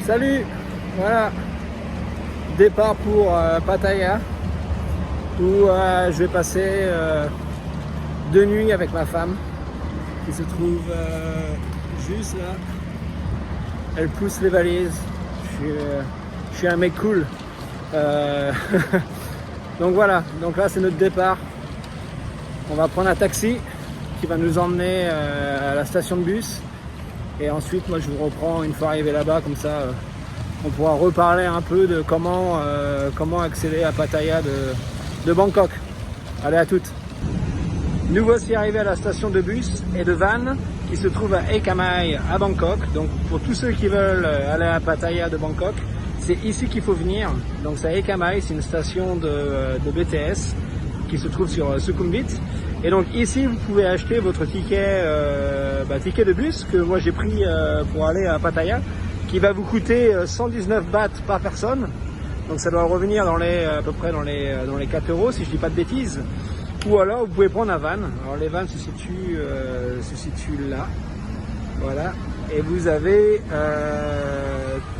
Salut. Voilà, départ pour Pattaya, où je vais passer 2 nuits avec ma femme, qui se trouve juste là. Elle pousse les valises. Je suis un mec cool. Donc voilà, donc là c'est notre départ. On va prendre un taxi qui va nous emmener à la station de bus. Et ensuite, moi je vous reprends une fois arrivé là-bas, comme ça on pourra reparler un peu de comment accéder à Pattaya de Bangkok. Allez, à toutes. Nous voici arrivés à la station de bus et de van qui se trouve à Ekka Mai à Bangkok. Donc pour tous ceux qui veulent aller à Pattaya de Bangkok, c'est ici qu'il faut venir. Donc c'est à Ekka Mai, c'est une station de BTS qui se trouve sur Sukhumvit. Et donc ici vous pouvez acheter votre ticket de bus que moi j'ai pris pour aller à Pattaya, qui va vous coûter 119 bahts par personne. Donc ça doit revenir dans à peu près dans les 4 euros si je dis pas de bêtises. Ou alors vous pouvez prendre un van. Alors les vans se situent là. Voilà. Et vous avez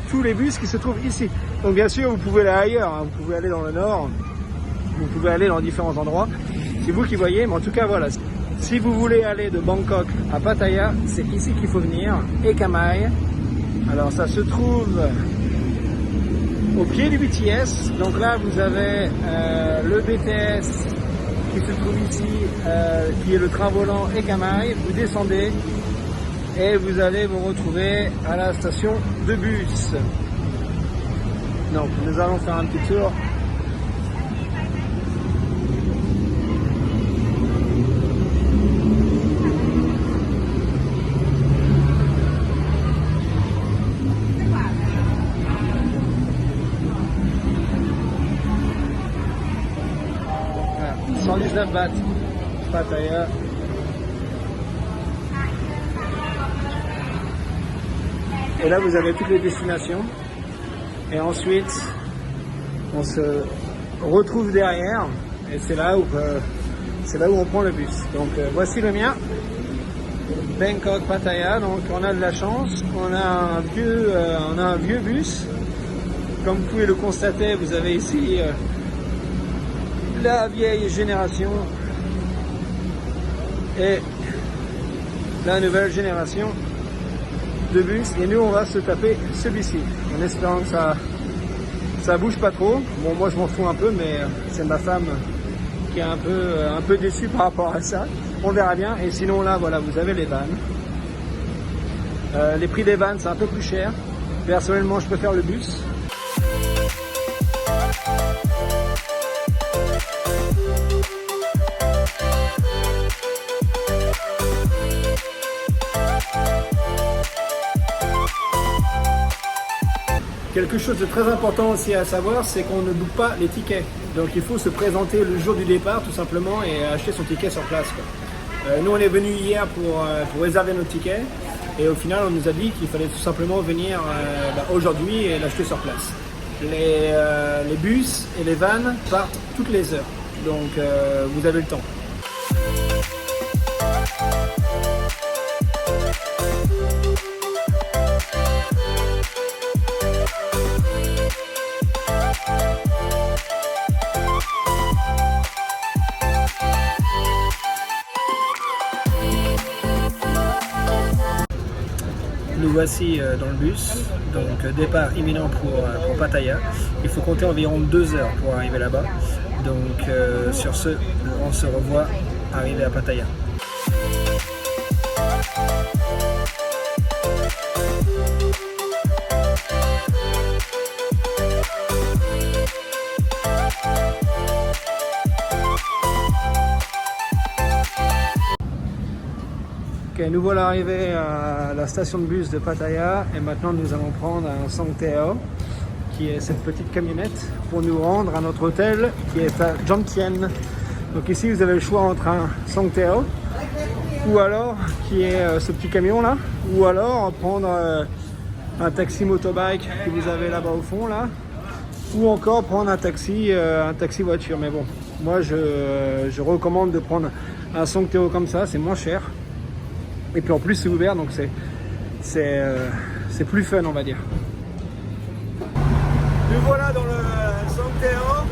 tous les bus qui se trouvent ici. Donc bien sûr vous pouvez aller ailleurs, hein. Vous pouvez aller dans le nord, vous pouvez aller dans différents endroits. C'est vous qui voyez, mais en tout cas voilà. Si vous voulez aller de Bangkok à Pattaya, c'est ici qu'il faut venir, Ekka Mai. Alors ça se trouve au pied du BTS. Donc là vous avez le BTS qui se trouve ici, qui est le train volant Ekka Mai. Vous descendez et vous allez vous retrouver à la station de bus. Donc nous allons faire un petit tour. Voilà, 119 bahts, Pattaya. Et là vous avez toutes les destinations. Et ensuite on se retrouve derrière et c'est là où on prend le bus. Donc voici le mien, Bangkok Pattaya. Donc on a de la chance, on a un vieux bus. Comme vous pouvez le constater, vous avez ici la vieille génération et la nouvelle génération de bus, et nous on va se taper celui-ci en espérant que ça bouge pas trop. Bon, moi je m'en fous un peu, mais c'est ma femme qui est un peu déçue par rapport à ça. On verra bien. Et sinon là voilà, vous avez les vannes. Les prix des vannes c'est un peu plus cher. Personnellement je préfère le bus. Quelque chose de très important aussi à savoir, c'est qu'on ne book pas les tickets. Donc il faut se présenter le jour du départ tout simplement et acheter son ticket sur place, quoi. Nous on est venu hier pour réserver notre ticket et au final on nous a dit qu'il fallait tout simplement venir aujourd'hui et l'acheter sur place. Les bus et les vannes partent toutes les heures, donc vous avez le temps. Nous voici dans le bus, donc départ imminent pour Pattaya. Il faut compter environ 2 heures pour arriver là-bas. Donc sur ce, on se revoit arrivé à Pattaya. Ok, nous voilà arrivés à la station de bus de Pattaya et maintenant nous allons prendre un Songthaew, qui est cette petite camionnette, pour nous rendre à notre hôtel qui est à Jomtien. Donc ici vous avez le choix entre un Songthaew ou alors qui est ce petit camion là, ou alors prendre un taxi motobike que vous avez là-bas au fond là, ou encore prendre un taxi voiture. Mais bon, moi je recommande de prendre un Songthaew comme ça, c'est moins cher. Et puis en plus c'est ouvert, donc c'est plus fun on va dire. Nous voilà dans le Sangteo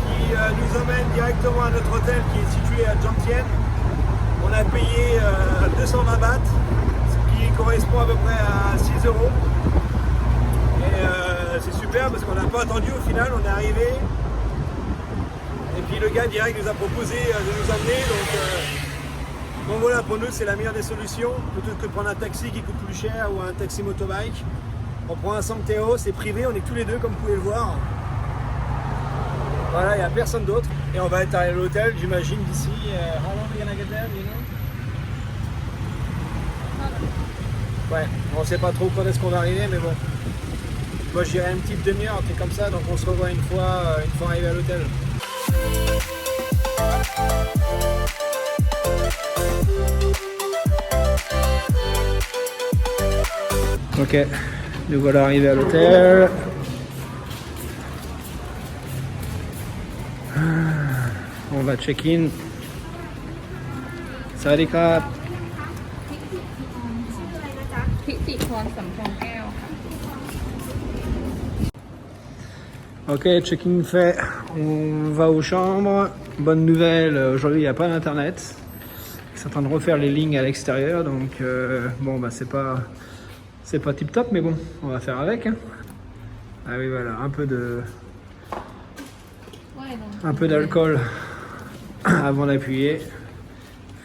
qui nous emmène directement à notre hôtel qui est situé à Jomtien. On a payé 220 bahts, ce qui correspond à peu près à 6 euros. Et c'est super parce qu'on n'a pas attendu au final, on est arrivé. Et puis le gars direct nous a proposé de nous emmener. Donc voilà, pour nous c'est la meilleure des solutions. Plutôt que de prendre un taxi qui coûte plus cher ou un taxi motobike. On prend un Sangteo, c'est privé, on est tous les deux comme vous pouvez le voir. Voilà, il n'y a personne d'autre. Et on va être à l'hôtel, j'imagine, d'ici. How long are we gonna get there, you know? Ouais, on ne sait pas trop quand est-ce qu'on va arriver, mais bon. Moi j'irai une petite demi-heure, un truc comme ça, donc on se revoit une fois arrivé à l'hôtel. Ok, nous voilà arrivés à l'hôtel. On va check-in. Sawadee krap. ทิติพรสำทองแก้วค่ะ Ok, check-in fait. On va aux chambres. Bonne nouvelle, aujourd'hui il n'y a pas d'internet. Ils sont en train de refaire les lignes à l'extérieur, donc bon bah c'est pas tip top, mais bon, on va faire avec. Hein. Ah oui voilà, un peu d'alcool avant d'appuyer.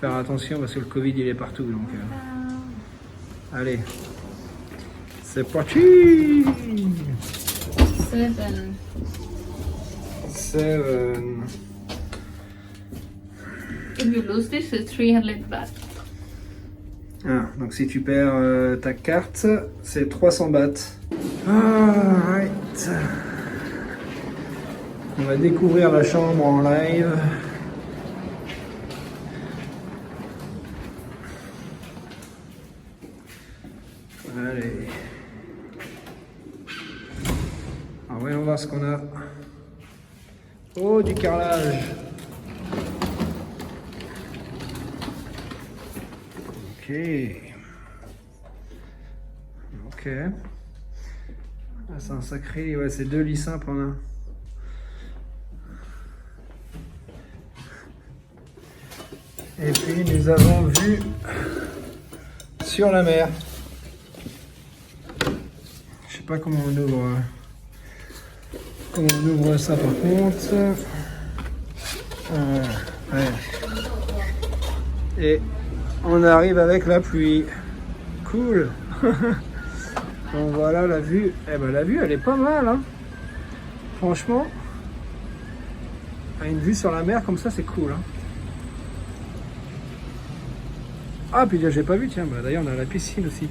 Faire attention parce que le Covid il est partout, donc allez, c'est parti. 7 If you lose this is 300 baht. Ah, donc si tu perds ta carte, c'est 300 bahts. Alright. On va découvrir la chambre en live. Allez. Alors voyons voir ce qu'on a. Oh, du carrelage. Ok. Ok. Ah, c'est un sacré. Ouais, c'est 2 lits simples en un. Et puis nous avons vu sur la mer. Je sais pas comment on ouvre ça par contre. Ouais. Et on arrive avec la pluie. Cool. Donc voilà la vue. Eh ben la vue elle est pas mal hein. Franchement. Une vue sur la mer comme ça c'est cool hein. Ah puis j'ai pas vu tiens, bah, d'ailleurs on a la piscine aussi.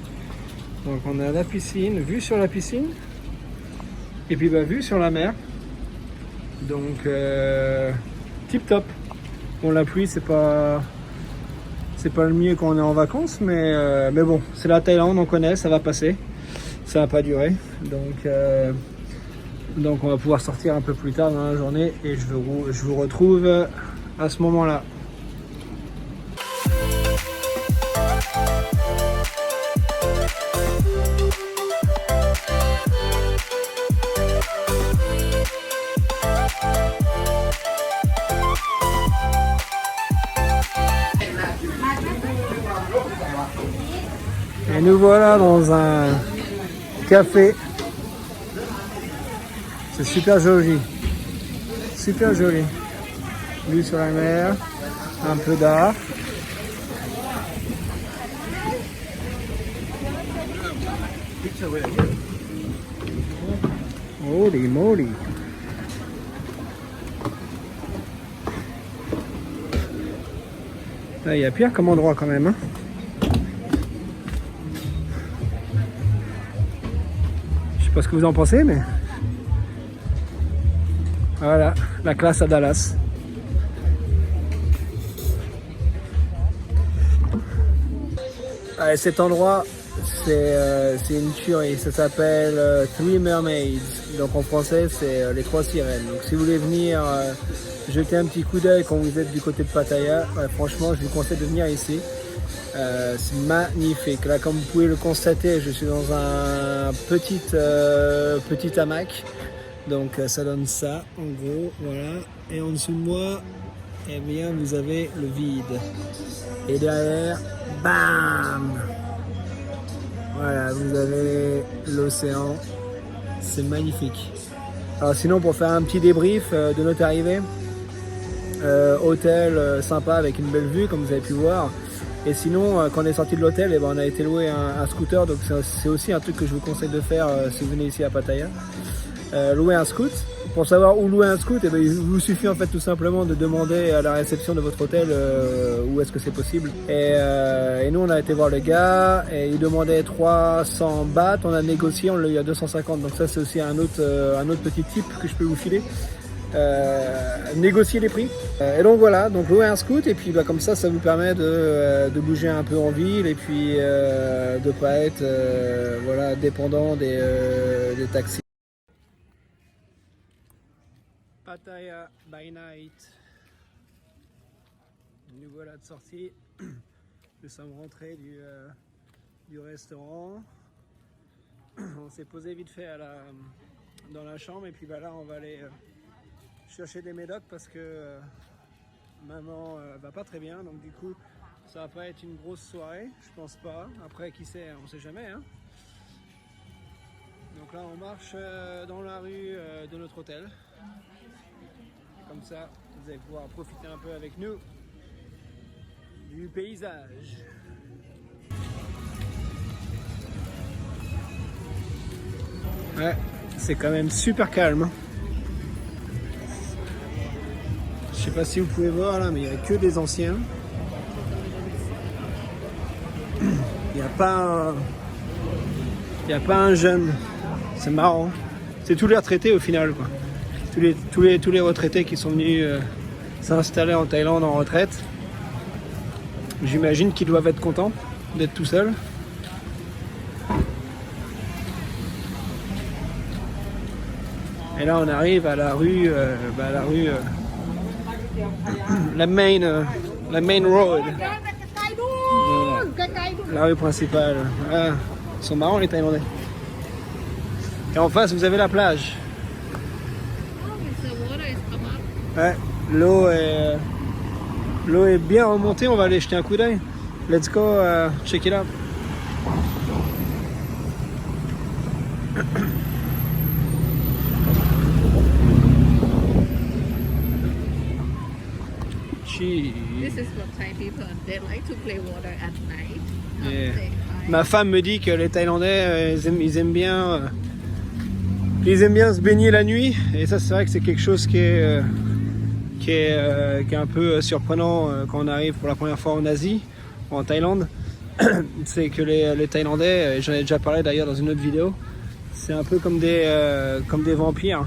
Donc on a la piscine, vue sur la piscine. Et puis bah vue sur la mer. Donc tip top. Bon la pluie c'est pas le mieux quand on est en vacances, mais bon c'est la Thaïlande, on connaît, ça va passer. Ça va pas durer. Donc on va pouvoir sortir un peu plus tard dans la journée et je vous retrouve à ce moment-là. Et nous voilà dans un café. C'est super joli. Super joli. Vue sur la mer. Un peu d'art. Holy moly. Là, il y a pire comme endroit quand même. Hein. Je sais pas ce que vous en pensez, mais voilà, la classe à Dallas. Allez, cet endroit, c'est une tuerie. Ça s'appelle Three Mermaids. Donc en français, c'est les 3 sirènes. Donc si vous voulez venir jeter un petit coup d'œil quand vous êtes du côté de Pattaya, franchement, je vous conseille de venir ici. C'est magnifique. Là, comme vous pouvez le constater, je suis dans un petit hamac. Donc ça donne ça en gros, voilà. Et en dessous de moi, eh bien vous avez le vide. Et derrière, bam! Voilà, vous avez l'océan. C'est magnifique. Alors sinon, pour faire un petit débrief de notre arrivée, hôtel sympa avec une belle vue comme vous avez pu voir. Et sinon, quand on est sorti de l'hôtel, eh ben, on a été louer un scooter. Donc c'est aussi un truc que je vous conseille de faire si vous venez ici à Pattaya. Louer un scoot. Pour savoir où louer un scoot, eh ben, il vous suffit en fait tout simplement de demander à la réception de votre hôtel où est-ce que c'est possible. Et nous on a été voir le gars et il demandait 300 bahts, on a négocié, on l'a eu à 250. Donc ça c'est aussi un autre petit tip que je peux vous filer. Négocier les prix. Et donc voilà, donc louer un scoot et puis bah, comme ça vous permet de bouger un peu en ville et puis de pas être voilà, dépendant des taxis. Pattaya by night. Nous voilà de sortie. Nous sommes rentrés du restaurant. On s'est posé vite fait dans la chambre et puis bah, là on va aller chercher des médocs parce que maman va pas très bien, donc du coup ça va pas être une grosse soirée, je pense pas. Après qui sait, on sait jamais hein. Donc là on marche dans la rue de notre hôtel. Comme ça, vous allez pouvoir profiter un peu avec nous du paysage. Ouais, c'est quand même super calme. Je sais pas si vous pouvez voir là, mais il n'y a que des anciens. Il n'y a pas un jeune. C'est marrant. C'est tous les retraités au final, quoi. Tous les retraités qui sont venus s'installer en Thaïlande en retraite. J'imagine qu'ils doivent être contents d'être tout seuls. Et là on arrive à la rue, la main road. Voilà. La rue principale. Ah, ils sont marrants les Thaïlandais. Et en face vous avez la plage. Ouais, l'eau est bien remontée, on va aller jeter un coup d'œil. Let's go check it out. This is what Thai people, they like to play water at night. Yeah. Ma femme me dit que les Thaïlandais, ils aiment bien se baigner la nuit. Et ça, c'est vrai que c'est quelque chose qui est un peu surprenant quand on arrive pour la première fois en Asie, en Thaïlande. C'est que les Thaïlandais, j'en ai déjà parlé d'ailleurs dans une autre vidéo, c'est un peu comme des vampires.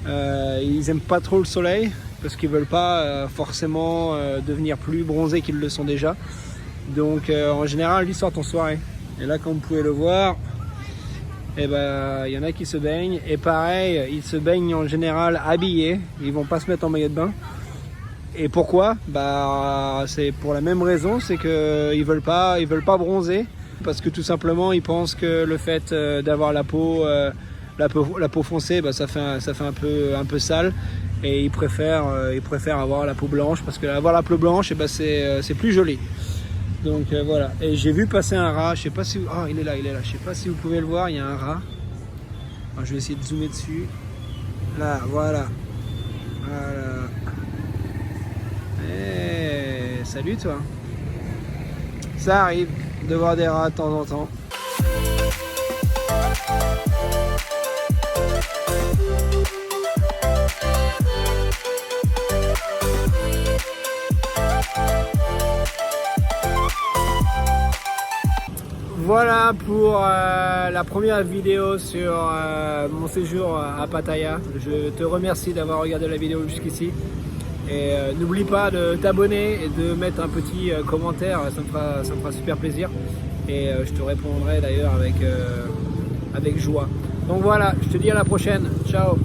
Ils aiment pas trop le soleil parce qu'ils veulent pas forcément devenir plus bronzés qu'ils le sont déjà. Donc en général ils sortent en soirée. Et là comme vous pouvez le voir, et ben, y en a qui se baignent. Et pareil, ils se baignent en général habillés. Ils vont pas se mettre en maillot de bain. Et pourquoi? Bah c'est pour la même raison, c'est que ils veulent pas bronzer. Parce que tout simplement ils pensent que le fait d'avoir la peau foncée, bah, ça fait un peu sale. Et ils préfèrent avoir la peau blanche parce que avoir la peau blanche, et bah, c'est plus joli. Donc voilà. Et j'ai vu passer un rat. Je sais pas si il est là. Je sais pas si vous pouvez le voir. Il y a un rat. Alors, je vais essayer de zoomer dessus. Là, voilà. Et salut toi. Ça arrive de voir des rats de temps en temps. Voilà pour la première vidéo sur mon séjour à Pattaya. Je te remercie d'avoir regardé la vidéo jusqu'ici. Et n'oublie pas de t'abonner et de mettre un petit commentaire, ça me fera super plaisir. Et je te répondrai d'ailleurs avec joie. Donc voilà, je te dis à la prochaine. Ciao.